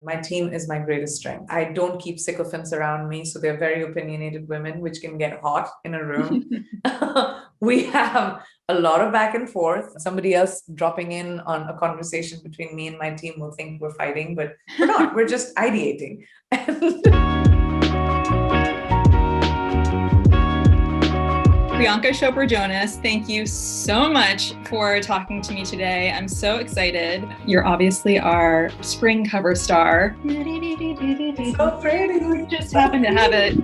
My team is my greatest strength. I don't keep sycophants around me, so they're very opinionated women, which can get hot in a room. We have a lot of back and forth. Somebody else dropping in on a conversation between me and my team will think we're fighting, but we're not. We're just ideating. Priyanka Chopra Jonas, thank you so much for talking to me today. I'm so excited. You're obviously our spring cover star. So pretty. We just happen to have it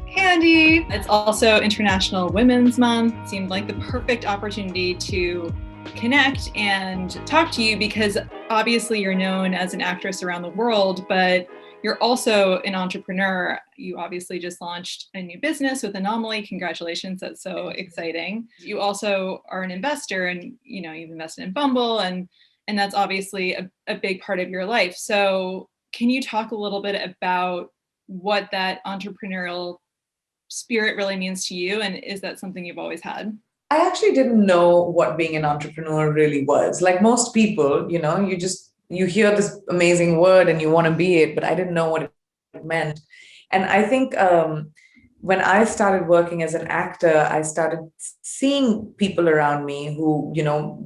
handy. It's also International Women's Month. It seemed like the perfect opportunity to connect and talk to you because obviously you're known as an actress around the world, but you're also an entrepreneur. You obviously just launched a new business with Anomaly. Congratulations, that's so exciting. You also are an investor and you've invested in Bumble and that's obviously a big part of your life. So can you talk a little bit about what that entrepreneurial spirit really means to you? And is that something you've always had? I actually didn't know what being an entrepreneur really was. Like most people, you hear this amazing word and you want to be it, but I didn't know what it meant. And I think when I started working as an actor, I started seeing people around me who,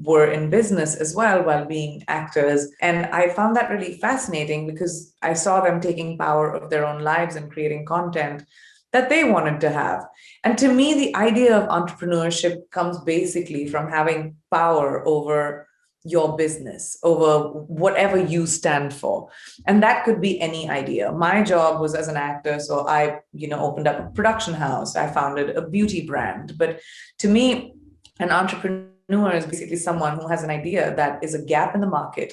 were in business as well while being actors. And I found that really fascinating because I saw them taking power of their own lives and creating content that they wanted to have. And to me, the idea of entrepreneurship comes basically from having power over your business, over whatever you stand for. And that could be any idea. My job was as an actor, so I, opened up a production house. I founded a beauty brand. But to me, an entrepreneur is basically someone who has an idea that is a gap in the market,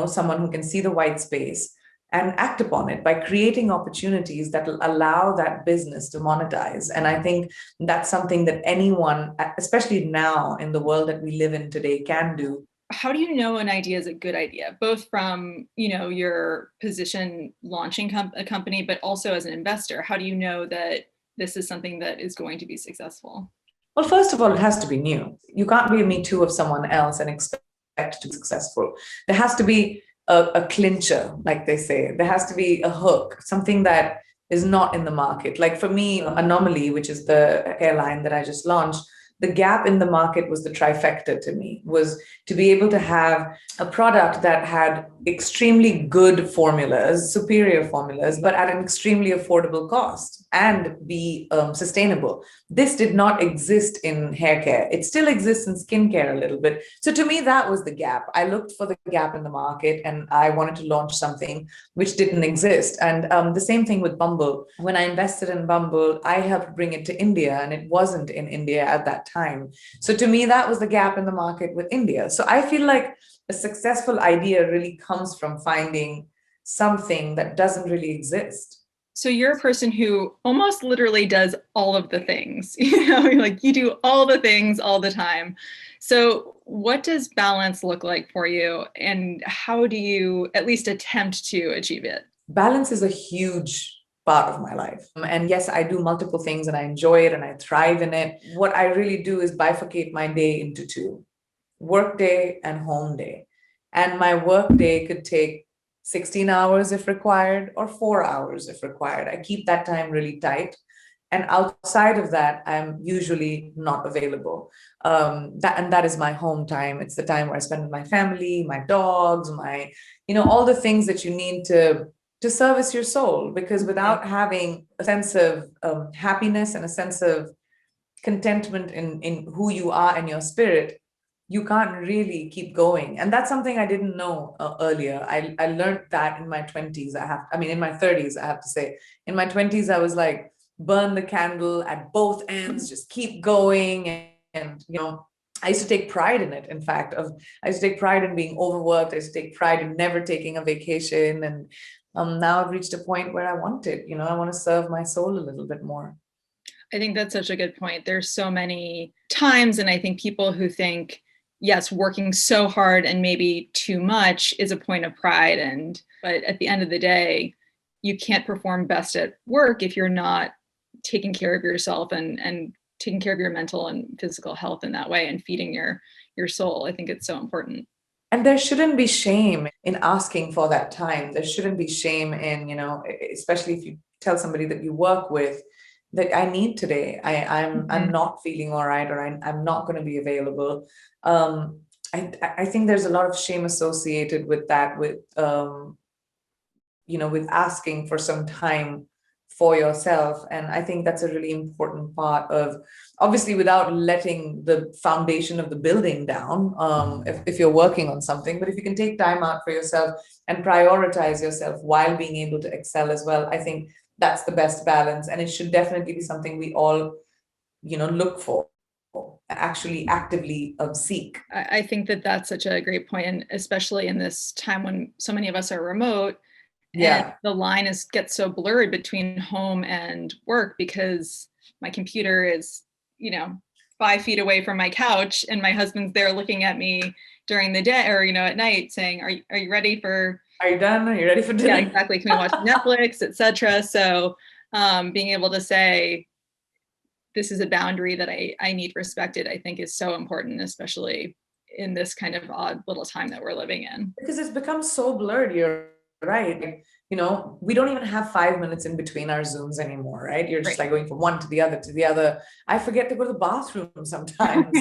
someone who can see the white space and act upon it by creating opportunities that will allow that business to monetize. And I think that's something that anyone, especially now in the world that we live in today, can do. How do you know an idea is a good idea, both from your position launching a company, but also as an investor? How do you know that this is something that is going to be successful? Well, first of all, it has to be new. You can't be a me too of someone else and expect to be successful. There has to be a clincher, like they say. There has to be a hook, something that is not in the market. Like for me, Anomaly, which is the airline that I just launched, the gap in the market was the trifecta to me, was to be able to have a product that had extremely good formulas, superior formulas, but at an extremely affordable cost and be sustainable. This did not exist in hair care. It still exists in skincare a little bit. So to me, that was the gap. I looked for the gap in the market and I wanted to launch something which didn't exist. And the same thing with Bumble. When I invested in Bumble, I helped bring it to India and it wasn't in India at that time. So to me, that was the gap in the market with India. So I feel like a successful idea really comes from finding something that doesn't really exist. So you're a person who almost literally does all of the things, like you do all the things all the time. So what does balance look like for you? And how do you at least attempt to achieve it? Balance is a huge part of my life. And yes, I do multiple things and I enjoy it and I thrive in it. What I really do is bifurcate my day into two: work day and home day. And my work day could take 16 hours if required or 4 hours if required. I keep that time really tight. And outside of that, I'm usually not available. That is my home time. It's the time where I spend with my family, my dogs, all the things that you need to service your soul. Because without having a sense of happiness and a sense of contentment in who you are and your spirit, you can't really keep going. And that's something I didn't know earlier. I learned that in my 20s. In my 30s, I have to say. In my 20s, I was like, burn the candle at both ends, just keep going. And I used to take pride in it. In fact, I used to take pride in being overworked. I used to take pride in never taking a vacation. And now I've reached a point where I want it. I want to serve my soul a little bit more. I think that's such a good point. There's so many times, and I think people who think, yes, working so hard and maybe too much is a point of pride. But at the end of the day, you can't perform best at work if you're not taking care of yourself and taking care of your mental and physical health in that way and feeding your soul. I think it's so important. And there shouldn't be shame in asking for that time. There shouldn't be shame in, especially if you tell somebody that you work with that I need today. I'm not feeling all right, or I'm not going to be available. Um, I think there's a lot of shame associated with that, with asking for some time for yourself. And I think that's a really important part of, obviously, without letting the foundation of the building down, if you're working on something, but if you can take time out for yourself and prioritize yourself while being able to excel as well, I think that's the best balance. And it should definitely be something we all, look for, actually actively seek. I think that that's such a great point, and especially in this time when so many of us are remote. And the line gets so blurred between home and work because my computer is, 5 feet away from my couch, and my husband's there looking at me during the day or, at night saying, are you ready for, are you done? Are you ready for dinner? Yeah, exactly. Can we watch Netflix, etc. So being able to say, this is a boundary that I need respected, I think is so important, especially in this kind of odd little time that we're living in. Because it's become so blurred. You're right. We don't even have 5 minutes in between our Zooms anymore, right? You're just like going from one to the other to the other. I forget to go to the bathroom sometimes.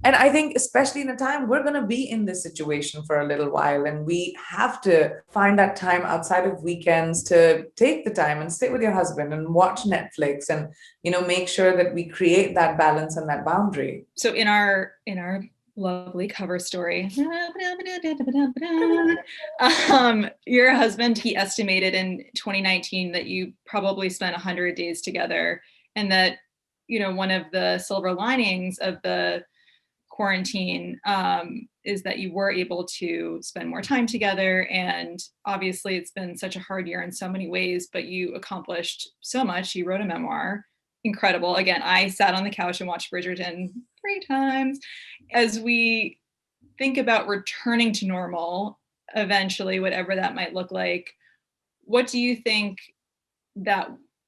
And I think especially in a time, we're going to be in this situation for a little while, and we have to find that time outside of weekends to take the time and sit with your husband and watch Netflix and, make sure that we create that balance and that boundary. So in our lovely cover story, your husband, he estimated in 2019 that you probably spent 100 days together, and that, one of the silver linings of the quarantine is that you were able to spend more time together. And obviously it's been such a hard year in so many ways, but you accomplished so much. You wrote a memoir. Incredible. Again, I sat on the couch and watched Bridgerton 3 times. As we think about returning to normal, eventually, whatever that might look like, what do you think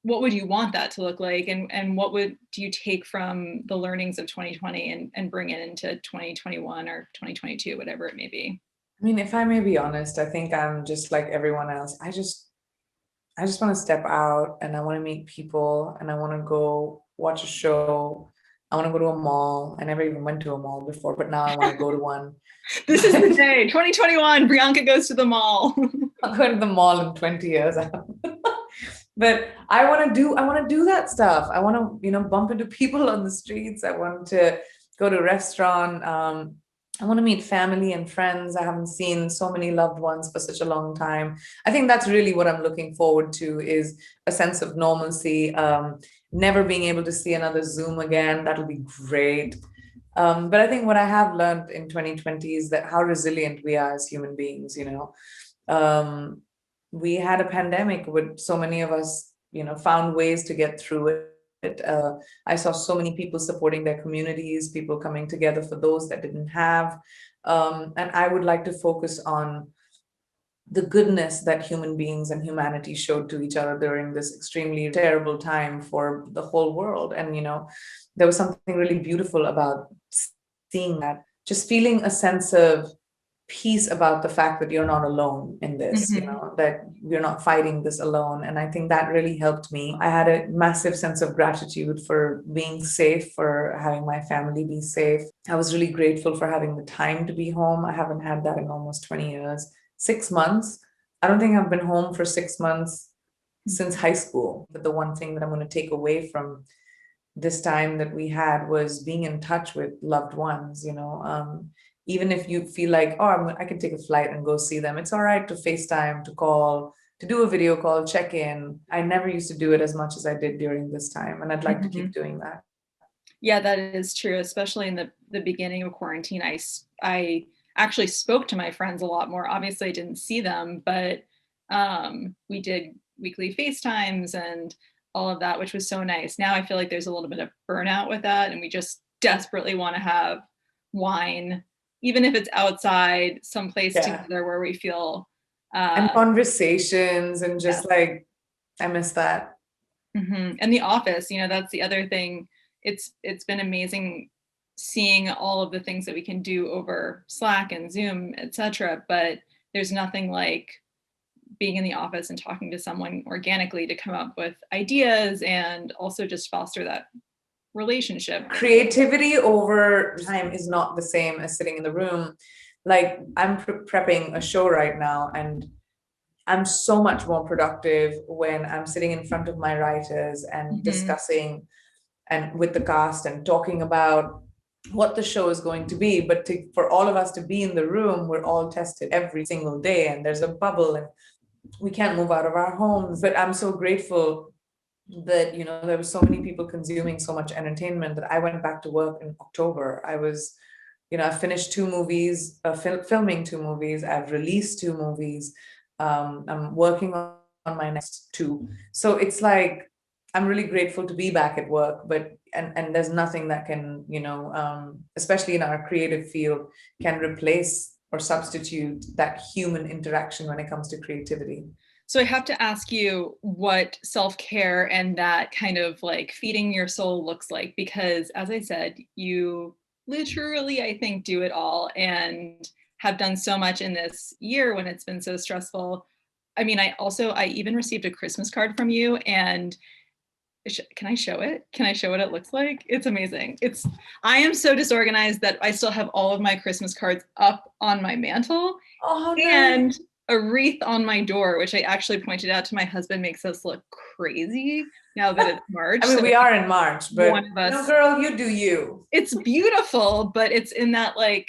what would you want that to look like? And what do you take from the learnings of 2020 and bring it into 2021 or 2022, whatever it may be? I mean, if I may be honest, I think I'm just like everyone else. I just want to step out, and I want to meet people, and I want to go watch a show. I want to go to a mall. I never even went to a mall before, but now I want to go to one. This is the day, 2021, Priyanka goes to the mall. I'll go to the mall in 20 years. But I want to do that stuff. I want to, bump into people on the streets. I want to go to a restaurant. I want to meet family and friends. I haven't seen so many loved ones for such a long time. I think that's really what I'm looking forward to, is a sense of normalcy. Never being able to see another Zoom again. That'll be great. But I think what I have learned in 2020 is that how resilient we are as human beings. We had a pandemic with so many of us, found ways to get through it. I saw so many people supporting their communities, people coming together for those that didn't have. And I would like to focus on the goodness that human beings and humanity showed to each other during this extremely terrible time for the whole world. And, there was something really beautiful about seeing that, just feeling a sense of peace about the fact that you're not alone in this, that you're not fighting this alone. And I think that really helped me. I had a massive sense of gratitude for being safe, for having my family be safe. I was really grateful for having the time to be home. I haven't had that in almost 20 years. 6 months. I don't think I've been home for 6 months since high school. But the one thing that I'm going to take away from this time that we had was being in touch with loved ones, even if you feel like, oh, I can take a flight and go see them. It's all right to FaceTime, to call, to do a video call, check in. I never used to do it as much as I did during this time. And I'd like to keep doing that. Yeah, that is true. Especially in the beginning of quarantine, I actually spoke to my friends a lot more. Obviously, I didn't see them, but we did weekly FaceTimes and all of that, which was so nice. Now I feel like there's a little bit of burnout with that, and we just desperately want to have wine, even if it's outside, someplace together where we feel and conversations and just like, I miss that. And the office, that's the other thing. It's been amazing seeing all of the things that we can do over Slack and Zoom, etc. But there's nothing like being in the office and talking to someone organically to come up with ideas and also just foster that relationship. Creativity over time is not the same as sitting in the room. Like I'm prepping a show right now, and I'm so much more productive when I'm sitting in front of my writers and discussing and with the cast and talking about what the show is going to be. But for all of us to be in the room, we're all tested every single day, and there's a bubble, and we can't move out of our homes. But I'm so grateful that there were so many people consuming so much entertainment that I went back to work in October. I finished 2 movies, filming 2 movies. I've released 2 movies. I'm working on my next 2. So it's like I'm really grateful to be back at work, but and there's nothing that can, especially in our creative field, can replace or substitute that human interaction when it comes to creativity. So I have to ask you what self-care and that kind of like feeding your soul looks like, because as I said, you literally, I think, do it all and have done so much in this year when it's been so stressful. I mean, I even received a Christmas card from you, and can I show it? Can I show what it looks like? It's amazing. I am so disorganized that I still have all of my Christmas cards up on my mantle. Oh, and nice. A wreath on my door, which I actually pointed out to my husband makes us look crazy now that it's March. I mean, so we are in March, but one of us, girl, you do you. It's beautiful, but it's in that like,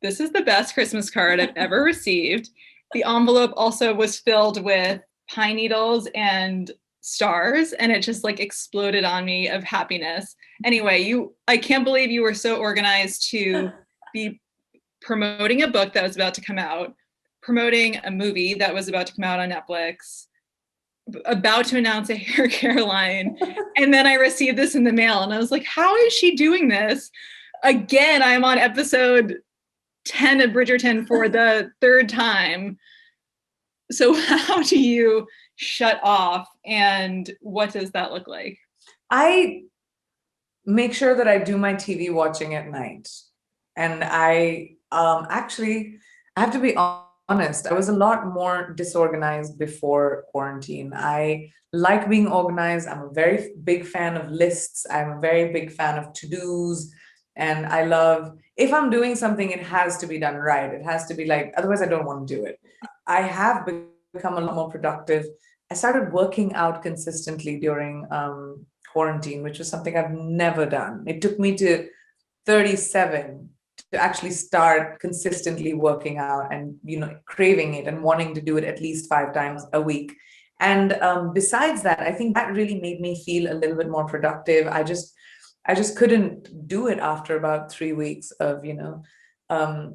this is the best Christmas card I've ever received. The envelope also was filled with pine needles and stars, and it just like exploded on me of happiness. Anyway, I can't believe you were so organized to be promoting a book that was about to come out, promoting a movie that was about to come out on Netflix, about to announce a hair care line. And then I received this in the mail, and I was like, how is she doing this? Again, I'm on episode 10 of Bridgerton for the 3rd time. So how do you shut off, and what does that look like? I make sure that I do my TV watching at night. And I actually, I have to be honest, I was a lot more disorganized before quarantine. I like being organized. I'm a very big fan of lists. I'm a very big fan of to-dos. And I love, if I'm doing something, it has to be done right. It has to be like, otherwise I don't want to do it. I have become a lot more productive. I started working out consistently during quarantine, which was something I've never done. It took me to 37 to actually start consistently working out and craving it and wanting to do it at least 5 times a week. And besides that, I think that really made me feel a little bit more productive. I just couldn't do it after about 3 weeks of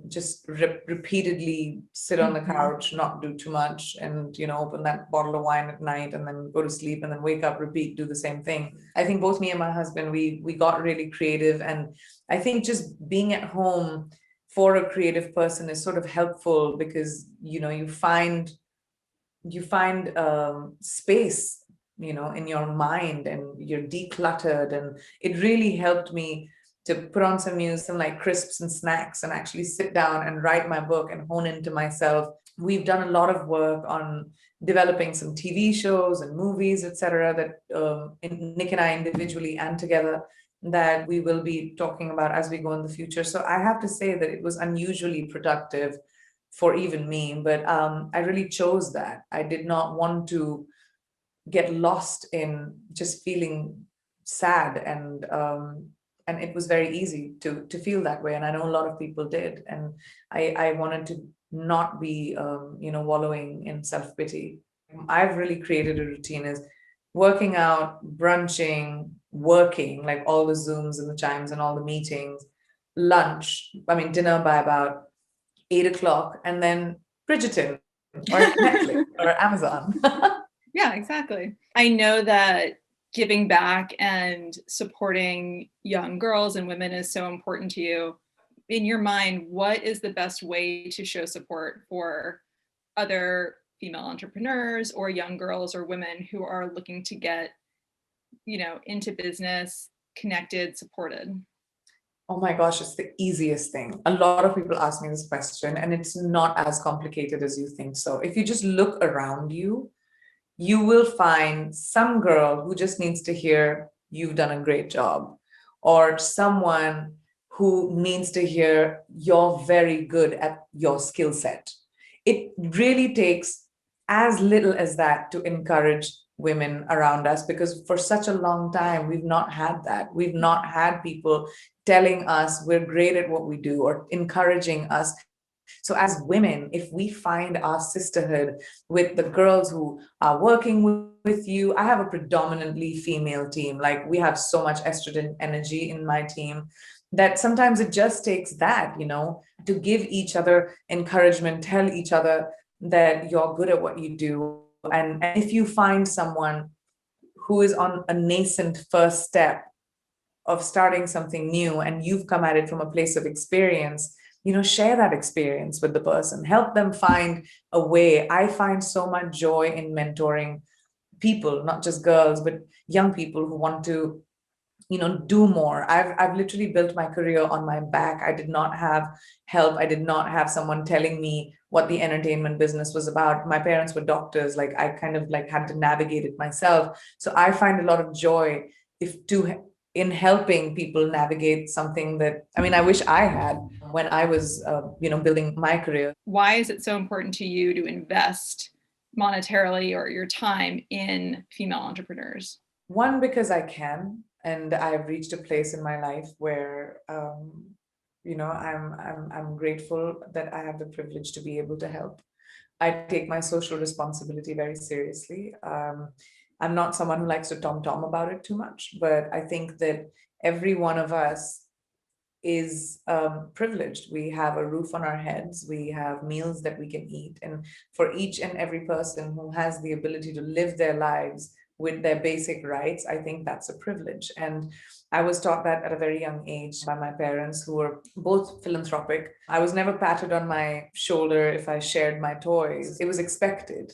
just repeatedly sit on the couch, not do too much, and open that bottle of wine at night and then go to sleep and then wake up, repeat, do the same thing. I think both me and my husband, we got really creative, and I think just being at home for a creative person is sort of helpful because you find space in your mind, and you're decluttered, and it really helped me to put on some music, some like crisps and snacks, and actually sit down and write my book and hone into myself. We've done a lot of work on developing some TV shows and movies, etc., that Nick and I individually and together, that we will be talking about as we go in the future. So I have to say that it was unusually productive for even me, but I really chose that. I did not want to get lost in just feeling sad, and it was very easy to feel that way, and I know a lot of people did, and I wanted to not be wallowing in self-pity. I've really created a routine is working out, brunching, working, like all the Zooms and the Chimes and all the meetings, dinner by about 8 o'clock, and then Bridgerton or Netflix or Amazon. Yeah, exactly. I know that giving back and supporting young girls and women is so important to you. In your mind, what is the best way to show support for other female entrepreneurs or young girls or women who are looking to get, into business, connected, supported? Oh my gosh, it's the easiest thing. A lot of people ask me this question, and it's not as complicated as you think. So if you just look around you, you will find some girl who just needs to hear you've done a great job, or someone who needs to hear you're very good at your skill set. It really takes as little as that to encourage women around us, because for such a long time we've not had that. We've not had people telling us we're great at what we do or encouraging us. So as women, if we find our sisterhood with the girls who are working with you, I have a predominantly female team. Like, we have so much estrogen energy in my team that sometimes it just takes that, to give each other encouragement, tell each other that you're good at what you do. And if you find someone who is on a nascent first step of starting something new and you've come at it from a place of experience, share that experience with the person, help them find a way. I find so much joy in mentoring people, not just girls, but young people who want to do more. I've literally built my career on my back. I did not have help. I did not have someone telling me what the entertainment business was about. My parents were doctors. Like, I kind of like had to navigate it myself. So I find a lot of joy if to in helping people navigate something that, I mean, I wish I had when I was building my career. Why is it so important to you to invest monetarily or your time in female entrepreneurs? One, because I can, and I've reached a place in my life where I'm grateful that I have the privilege to be able to help. I take my social responsibility very seriously. I'm not someone who likes to tom about it too much, but I think that every one of us is privileged. We have a roof on our heads, we have meals that we can eat. And for each and every person who has the ability to live their lives with their basic rights, I think that's a privilege. And I was taught that at a very young age by my parents, who were both philanthropic. I was never patted on my shoulder if I shared my toys. It was expected,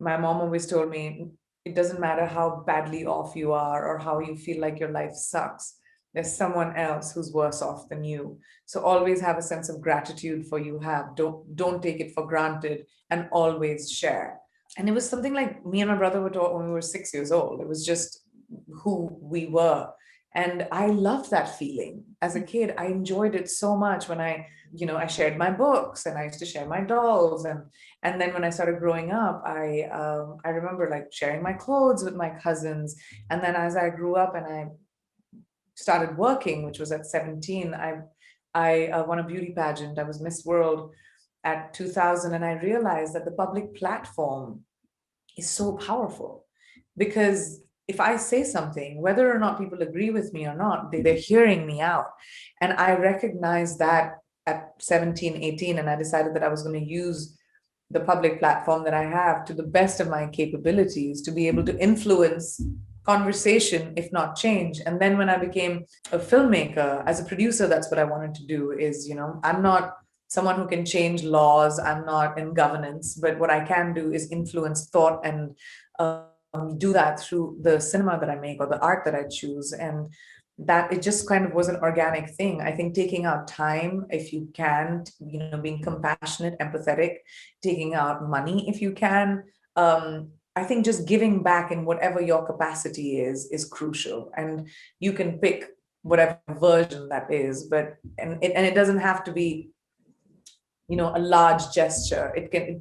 my mom always told me, it doesn't matter how badly off you are or how you feel like your life sucks, there's someone else who's worse off than you. So always have a sense of gratitude for you have. Don't take it for granted, and always share. And it was something like me and my brother were taught when we were 6 years old. It was just who we were. And I loved that feeling as a kid. I enjoyed it so much when I shared my books, and I used to share my dolls. And then when I started growing up, I remember like sharing my clothes with my cousins. And then as I grew up and I started working, which was at 17, I won a beauty pageant. I was Miss World at 2000, and I realized that the public platform is so powerful, because if I say something, whether or not people agree with me or not, they're hearing me out. And I recognized that at 17, 18, and I decided that I was going to use the public platform that I have to the best of my capabilities to be able to influence conversation, if not change. And then when I became a filmmaker, as a producer, that's what I wanted to do. Is, I'm not someone who can change laws, I'm not in governance, but what I can do is influence thought, and do that through the cinema that I make or the art that I choose. And that it just kind of was an organic thing. I think taking out time, if you can, being compassionate, empathetic, taking out money if you can. I think just giving back in whatever your capacity is crucial. And you can pick whatever version that is, but it doesn't have to be a large gesture.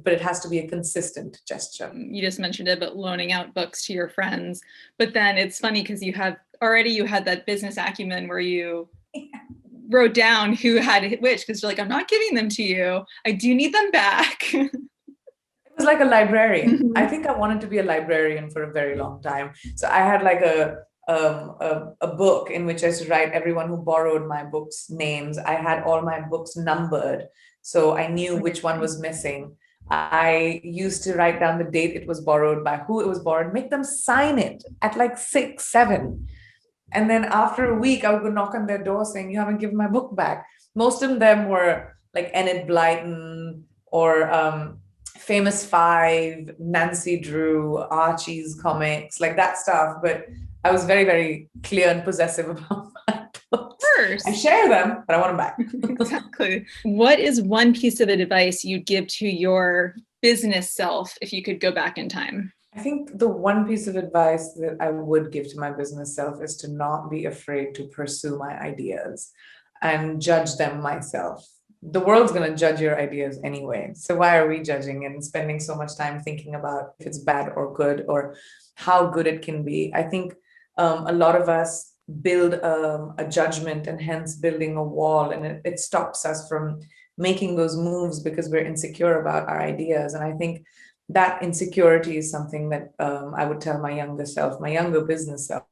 But it has to be a consistent gesture. You just mentioned it, but loaning out books to your friends. But then it's funny because you had that business acumen where you wrote down who had which, because you're like, I'm not giving them to you. I do need them back. It was like a librarian. I think I wanted to be a librarian for a very long time. So I had like a book in which I used to write everyone who borrowed my books' names. I had all my books numbered, so I knew which one was missing. I used to write down the date it was borrowed, by who it was borrowed, make them sign it at like 6, 7. And then after a week, I would go knock on their door saying, you haven't given my book back. Most of them were like Enid Blyton or Famous Five, Nancy Drew, Archie's comics, like that stuff. But I was very, very clear and possessive about my books. course. I share them, but I want them back. Exactly. What is one piece of advice you'd give to your business self if you could go back in time? I think the one piece of advice that I would give to my business self is to not be afraid to pursue my ideas and judge them myself. The world's going to judge your ideas anyway. So why are we judging and spending so much time thinking about if it's bad or good or how good it can be? I think a lot of us build a judgment and hence building a wall, and it stops us from making those moves because we're insecure about our ideas. And I think that insecurity is something that I would tell my younger self, my younger business self,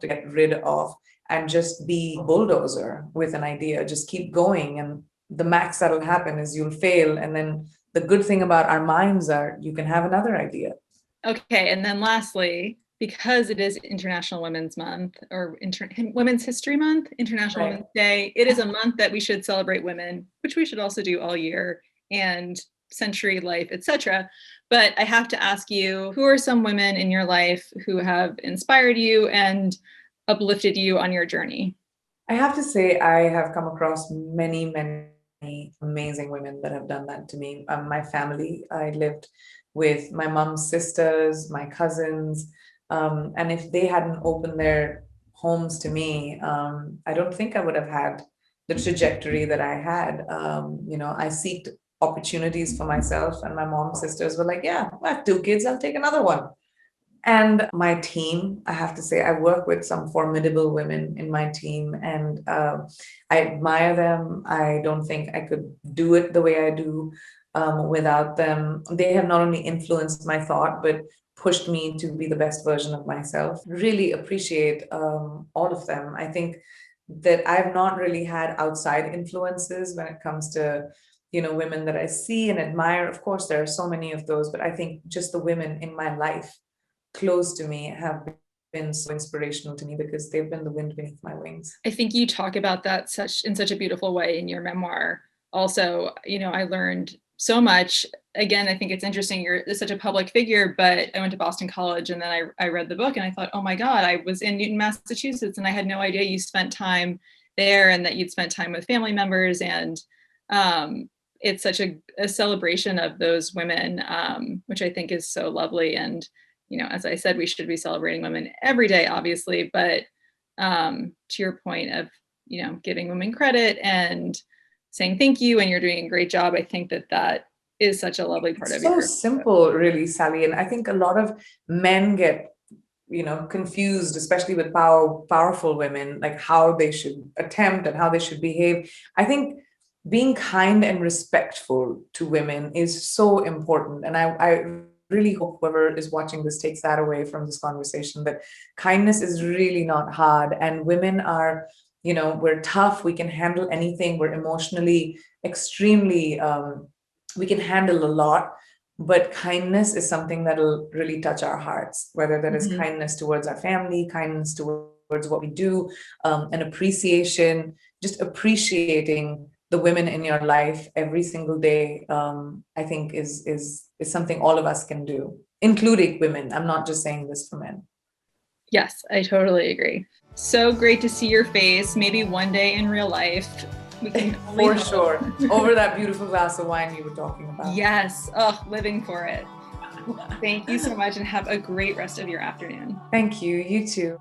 to get rid of and just be a bulldozer with an idea. Just keep going, and the max that'll happen is you'll fail. And then the good thing about our minds are you can have another idea. Okay, and then lastly, because it is International Women's Month or Women's History Month, International Right. Women's Day, it is a month that we should celebrate women, which we should also do all year, and century life, etc. But I have to ask you, who are some women in your life who have inspired you and uplifted you on your journey? I have to say, I have come across many, many amazing women that have done that to me. My family, I lived with my mom's sisters, my cousins, and if they hadn't opened their homes to me, I don't think I would have had the trajectory that I had. I seeked opportunities for myself, and my mom's sisters were like, "Yeah, I have 2 kids, I'll take another one." And my team, I have to say, I work with some formidable women in my team, and I admire them. I don't think I could do it the way I do without them. They have not only influenced my thought, but pushed me to be the best version of myself. Really appreciate all of them. I think that I've not really had outside influences when it comes to women that I see and admire. Of course, there are so many of those, but I think just the women in my life close to me have been so inspirational to me because they've been the wind beneath my wings. I think you talk about that in such a beautiful way in your memoir. Also, I learned so much. Again, I think it's interesting. You're such a public figure, but I went to Boston College and then I read the book and I thought, oh my God, I was in Newton, Massachusetts, and I had no idea you spent time there and that you'd spent time with family members. And it's such a celebration of those women, which I think is so lovely. And as I said, we should be celebrating women every day, obviously, but to your point of, giving women credit and saying thank you, and you're doing a great job. I think that is such a lovely part of it. So simple, really, Sally. And I think a lot of men get, confused, especially with powerful women, like how they should attempt and how they should behave. I think being kind and respectful to women is so important. And I really hope whoever is watching this takes that away from this conversation, that kindness is really not hard. And women are, we're tough. We can handle anything. We're emotionally extremely, we can handle a lot. But kindness is something that'll really touch our hearts, whether that is kindness towards our family, kindness towards what we do, an appreciation, just appreciating the women in your life every single day. I think is something all of us can do, including women. I'm not just saying this for men. Yes, I totally agree. So great to see your face. Maybe one day in real life. We can for sure. Over that beautiful glass of wine you were talking about. Yes. Oh, living for it. Thank you so much and have a great rest of your afternoon. Thank you. You too.